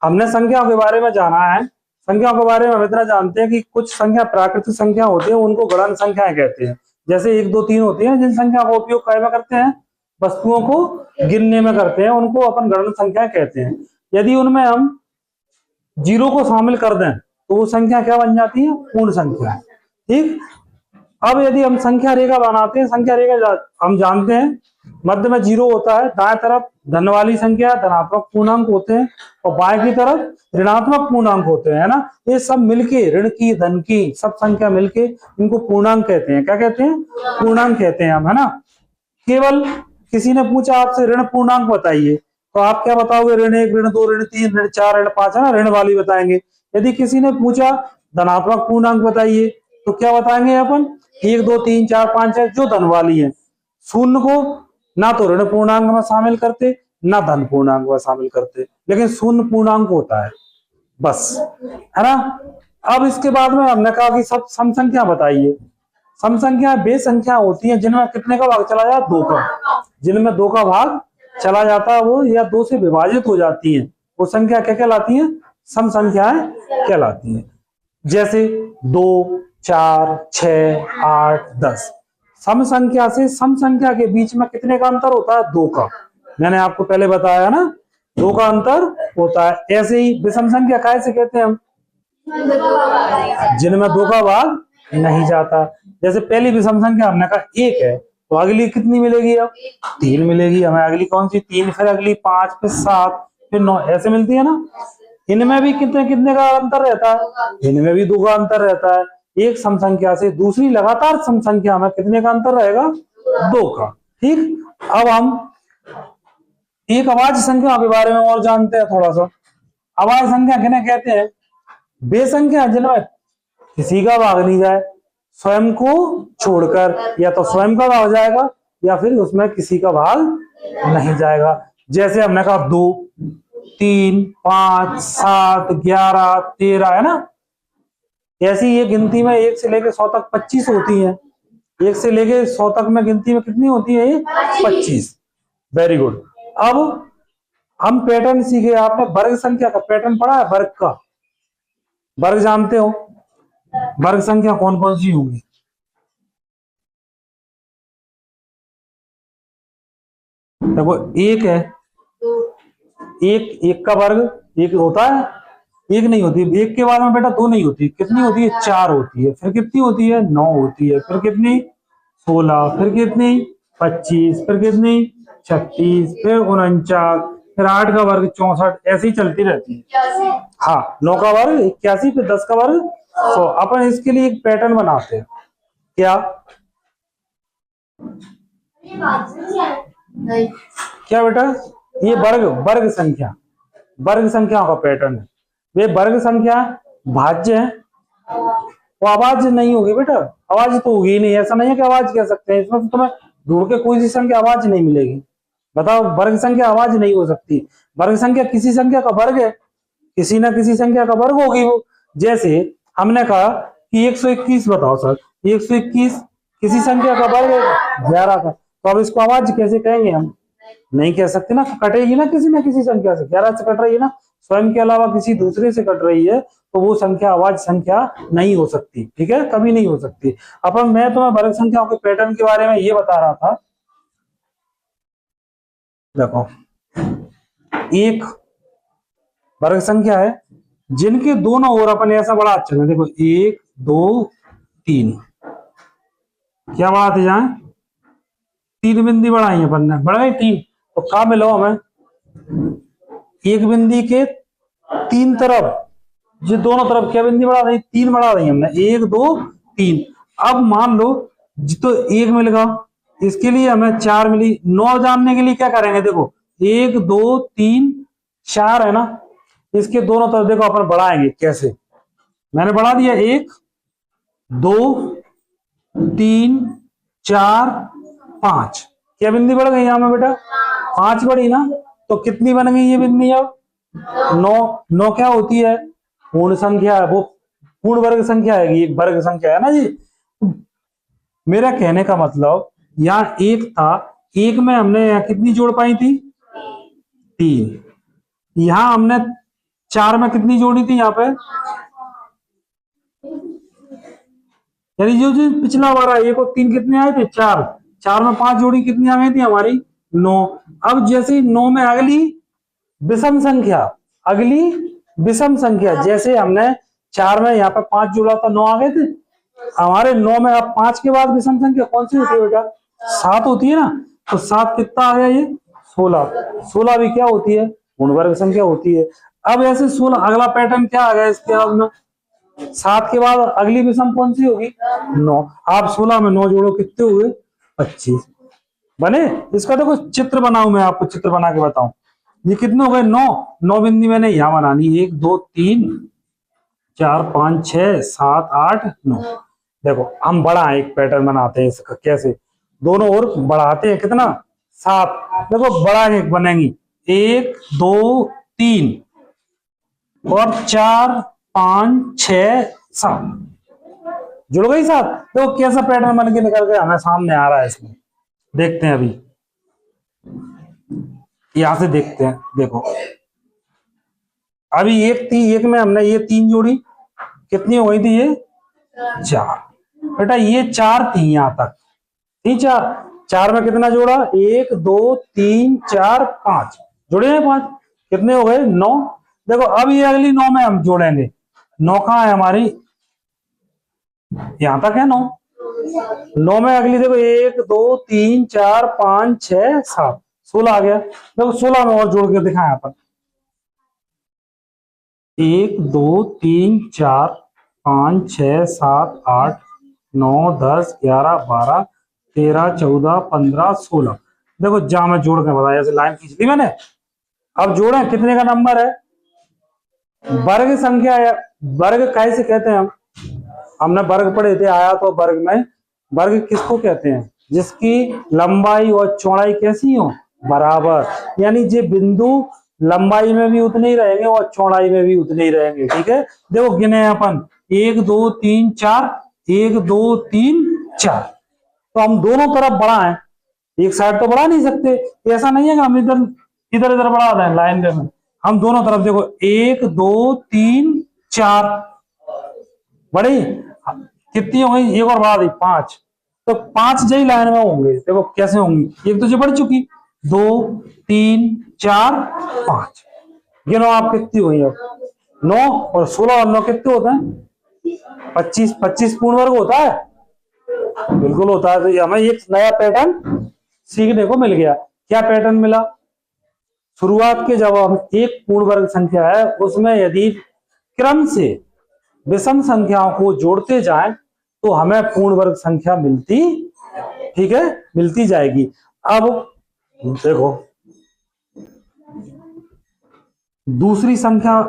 हमने संख्या के बारे में जाना है। संख्या के बारे में हम इतना जानते हैं कि कुछ संख्या प्राकृतिक संख्या होती है, उनको गणन संख्याएं कहते हैं। जैसे 1 2 3 होती है, जिन संख्या का उपयोग काय में करते हैं, वस्तुओं को गिनने में करते हैं, उनको अपन गणन संख्या कहते हैं। यदि उनमें हम 0 को शामिल कर दें तो वो संख्या क्या बन जाती है, पूर्ण संख्या। ठीक। अब यदि हम संख्या रेखा बनाते हैं, संख्या रेखा हम जानते हैं मध्य में 0 होता है, दाएं तरफ धन वाली संख्या धनात्मक पूर्णांक होते हैं और बाएं की तरफ ऋणात्मक पूर्णांक होते हैं, है ना। ये सब मिलके, ऋण की धन की सब संख्या मिलके इनको पूर्णांक कहते हैं। क्या कहते हैं, पूर्णांक कहते हैं हम, है ना। केवल किसी ने पूछा आपसे ऋण पूर्णांक बताइए, तो आप क्या बताओगे, ऋण 1 ऋण 2 ऋण 3 ऋण 4 ऋण 5, है ना, ऋण वाली बताएंगे। यदि किसी ने पूछा धनात्मक पूर्णांक बताइए तो क्या बताएंगे अपन, 1 2 3 4 5 6 जो धन वाली है। शून्य को ना तो ऋण पूर्णांक में शामिल करते ना धन पूर्णांक में शामिल करते, लेकिन शून्य पूर्णांक होता है बस, है ना। अब इसके बाद में हमने कहा कि सब सम संख्या बताइए। सम संख्या वे संख्या होती है जिनमें कितने का भाग चला जाता, 2 का। जिनमें 2 का भाग चला जाता है वो या 2 से विभाजित हो जाती है, वो संख्या क्या कहलाती है, सम संख्याएं कहलाती है। जैसे 2 4 6 8 10। सम संख्या से सम संख्या के बीच में कितने का अंतर होता है, 2 का। मैंने आपको पहले बताया ना, 2 का अंतर होता है। ऐसे ही विषम संख्या कैसे कहते हैं हम, जिनमें 2 का भाग नहीं जाता। जैसे पहली विषम संख्या हमने कहा 1 है, तो अगली कितनी मिलेगी, अब 3 मिलेगी हमें। अगली कौन सी, 3, फिर अगली 5, फिर 7, फिर 9, ऐसे मिलती है ना। इनमें भी कितने कितने का अंतर रहता है, इनमें भी 2 का अंतर रहता है। एक सम संख्या से दूसरी लगातार सम संख्या में कितने का अंतर रहेगा, 2 का। ठीक। अब हम एक अभाज्य संख्या के बारे में और जानते हैं थोड़ा सा। अभाज्य संख्या किन्हें कहते हैं, वे संख्या जिनमें किसी का भाग नहीं जाए, स्वयं को छोड़कर, या तो स्वयं का भाग जाएगा या फिर उसमें किसी का भाग नहीं जाएगा। जैसे हमने कहा 2 3 5 7 11 13, है ना। ऐसी ये गिनती में 1 से लेकर 100 तक 25 होती है। 1 से लेकर 100 तक में गिनती में कितनी होती है, 25। Very good. अब हम पैटर्न सीखे। आपने वर्ग संख्या का पैटर्न पढ़ा है, वर्ग का। वर्ग जानते हो, वर्ग संख्या कौन कौन सी होंगी, देखो 1 है, एक का वर्ग 1 होता है, 1 नहीं होती। 1 के बाद में बेटा 2 नहीं होती, कितनी होती है, 4 होती है। फिर कितनी होती है, 9 होती है। फिर कितनी, 16, फिर कितनी 25, फिर कितनी 36, फिर 49, फिर 8 का वर्ग 64, ऐसी चलती रहती है। हाँ, 9 का वर्ग 81, फिर 10 का वर्ग 100। अपन इसके लिए एक पैटर्न बनाते हैं, क्या क्या बेटा, ये वर्ग संख्या, वर्ग संख्या का पैटर्न है। वे वर्ग संख्या भाज्य है, वो अभाज्य नहीं होगी बेटा, अभाज्य तो होगी ही नहीं। ऐसा नहीं है कि अभाज्य कह सकते हैं, इसमें तो तुम्हें ढूंढ के कोई सी संख्या अभाज्य नहीं मिलेगी। बताओ, वर्ग संख्या अभाज्य नहीं हो सकती। वर्ग संख्या किसी संख्या का वर्ग है, किसी ना किसी संख्या का वर्ग होगी वो। जैसे हमने कहा कि 121 बताओ सर, 121 किसी संख्या का वर्ग है, 11 का। तो अब इसको अभाज्य कैसे कहेंगे हम, नहीं कह सकते ना, कटेगी ना किसी संख्या से। 11 से कट रही है ना, स्वयं के अलावा किसी दूसरे से कट रही है, तो वो संख्या अभाज्य संख्या नहीं हो सकती। ठीक है, कभी नहीं हो सकती। अपन मैं तुम्हें वर्ग संख्याओं के पैटर्न के बारे में ये बता रहा था। देखो, एक वर्ग संख्या है जिनके दोनों ओर अपन ऐसा बढ़ा चले। देखो 1 2 3, क्या बढ़ाते जाए, 3 बिंदी बढ़ाई अपन ने, बढ़ गई 3। तो कहा मिलो हमें, एक बिंदी के 3 तरफ, जो दोनों तरफ क्या बिंदी बढ़ा रही, 3 बढ़ा रही हमने, 1 2 3। अब मान लो तो 1 मिल गया, इसके लिए हमें 4 मिली। 9 जानने के लिए क्या करेंगे, देखो 1 2 3 4 है ना, इसके दोनों तरफ देखो अपन बढ़ाएंगे कैसे। मैंने बढ़ा दिया 1 2 3 4 5, क्या बिंदी बढ़ गई यहां में बेटा, 5 बढ़ी ना। तो कितनी बन गई ये बिंदी, अब 9। 9 क्या होती है, पूर्ण संख्या है, वो पूर्ण वर्ग संख्या है, एक वर्ग संख्या है ना जी। मेरा कहने का मतलब, यहाँ 1 था, 1 में हमने यहाँ कितनी जोड़ पाई थी, 3। यहां हमने 4 में कितनी जोड़ी थी यहाँ पे, यानी जो जो पिछला वाला 1 और 3 कितने आए थे, 4, 4 में 5 जोड़ी कितनी आ गई थी हमारी, 9। अब जैसे 9 में अगली विषम संख्या, अगली विषम संख्या, जैसे हमने 4 में यहाँ पे 5 जोड़ा था, 9 आ गए थे हमारे। 9 में अब 5 के बाद विषम संख्या कौन सी होती है बेटा, 7 होती है ना। तो 7 कितना आ गया, ये 16। 16 भी क्या होती है, पूर्ण वर्ग संख्या होती है। अब ऐसे 16 अगला पैटर्न क्या आ गया इसके बाद में, 7 के बाद अगली विषम कौन सी होगी, 9। आप 16 में 9 जोड़ो, कितने हुए, 25 बने। इसका देखो चित्र बनाऊं, मैं आपको चित्र बना के बताऊं, ये कितने हो गए, 9। 9 बिंदी मैंने यहां बनानी, 1 2 3 4 5 6 7 8 9। देखो हम बड़ा एक पैटर्न बनाते हैं इसका, कैसे, दोनों ओर बढ़ाते हैं, कितना, 7। देखो बड़ा एक बनेंगी, 1 2 3 और 4 5 6 7 जुड़ गई 7। देखो कैसा पैटर्न बन के निकल के हमें सामने आ रहा है, इसमें देखते हैं अभी, यहां से देखते हैं। देखो अभी एक में हमने ये 3 जोड़ी, कितनी हो गई थी, ये 4 बेटा, ये 4 थी यहां तक, थी 4। 4 में कितना जोड़ा, 1 2 3 4 5 जोड़े हैं, 5 कितने हो गए, 9। देखो अब ये अगली 9 में हम जोड़ेंगे, 9 कहाँ है हमारी, यहां तक है 9। 9 में अगली देखो 1 2 3 4 5 6 7 16 आ गया। देखो 16 में और जोड़ के दिखाएं अपन, 1 2 3 4 5 6 7 8 9 10 11 12 13 14 15 16। देखो जा मैं जोड़ के बताया, जैसे लाइन खींच ली मैंने। अब जोड़े कितने का नंबर है, वर्ग संख्या है। वर्ग कैसे कहते हैं, हमने वर्ग पढ़े थे, आया तो वर्ग में। वर्ग किसको कहते हैं, जिसकी लंबाई और चौड़ाई कैसी हो, बराबर, यानी ये बिंदु लंबाई में भी उतने ही रहेंगे और चौड़ाई में भी उतने ही रहेंगे, ठीक है। देखो गिने अपन, 1 2 3 4, 1 2 3 4। तो हम दोनों तरफ बढ़ा है, एक साइड तो बढ़ा नहीं सकते, ऐसा नहीं है कि हम इधर इधर इधर बढ़ा रहे हैं लाइन में, हम दोनों तरफ देखो 1 2 3 4 बड़ी, कितनी हो गई, एक और बढ़ा दी 5। तो 5 जई लाइन में होंगे, देखो कैसे होंगी, एक तो जो बढ़ चुकी, 2 3 4 5। गिनो आप कितनी हुई, अब 9 और 16 और 9 कितने होते हैं, 25। 25 पूर्ण वर्ग होता है, बिल्कुल होता है। तो हमें एक नया पैटर्न सीखने को मिल गया। क्या पैटर्न मिला, शुरुआत के जब हम एक पूर्ण वर्ग संख्या है उसमें यदि क्रम से विषम संख्याओं को जोड़ते जाएं तो हमें पूर्ण वर्ग संख्या मिलती, ठीक है, मिलती जाएगी। अब देखो दूसरी संख्या